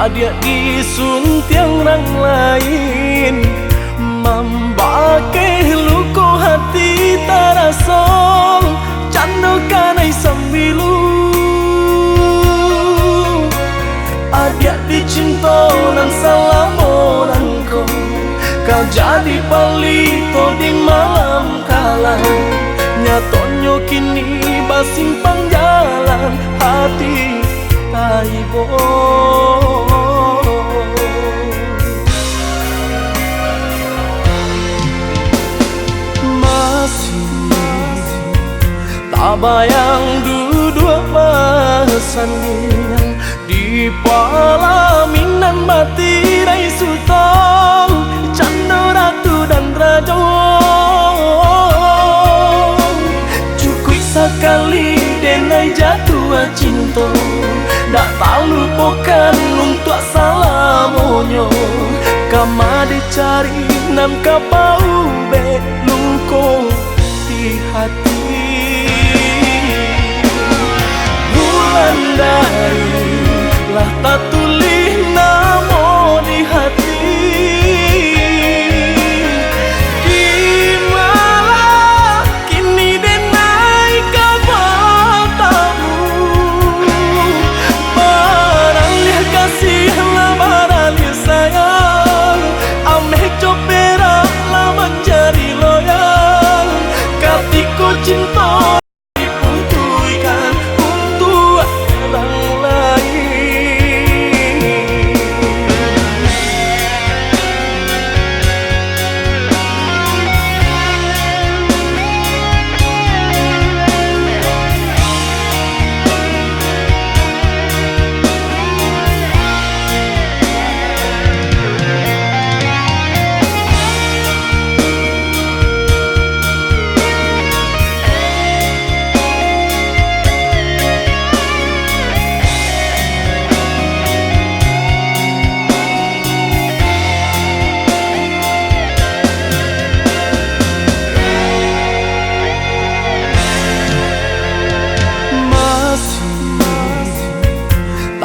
Adia disuntiang orang lain membake luko hati tarasol cando kanai sambilu. Adia dicinta nang salah orangku, kau jadi palito di malam kalah. Nyatonyo kini basimpang jalan hati taibo. Tak bayang duduk masaniang di palaminan mati rai sultan canda ratu dan raja. Cukup sekali denai jatuh cinta, dak tahu lupakan untuk salah monyo. Kama dicari nam kapau beluko di hati. Dari lah tak tulis namo di hati. Di malah kini denai kabatamu. Barang lihat kasih lah barang lihat sayang. Ameh copera lah menjadi loyal. Katiku cinta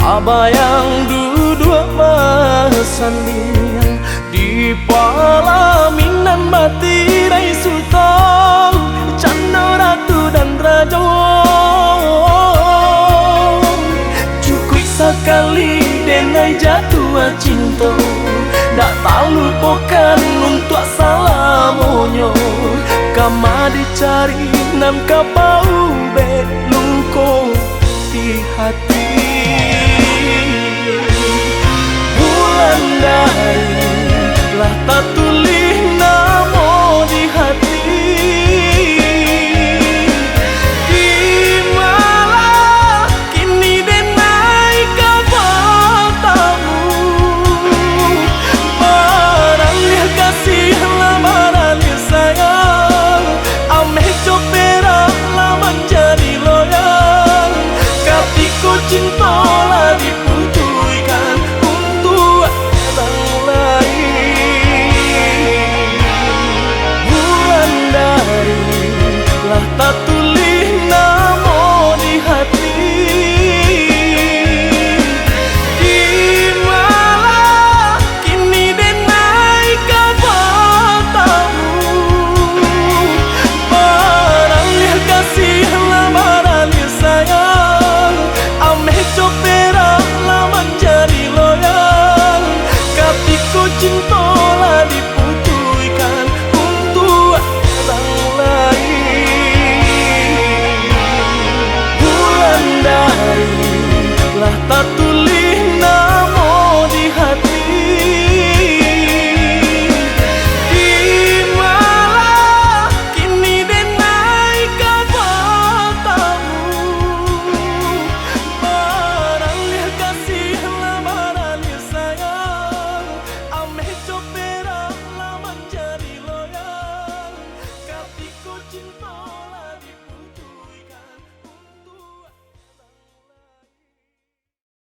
tak bayang duduk masaniang di palaminan mati rai sultan canda ratu dan raja. Cukup sekali denai jatuh cinta, dak tahu lupakan untuk salah monyo. Kama dicari nam kapau beluko di hati.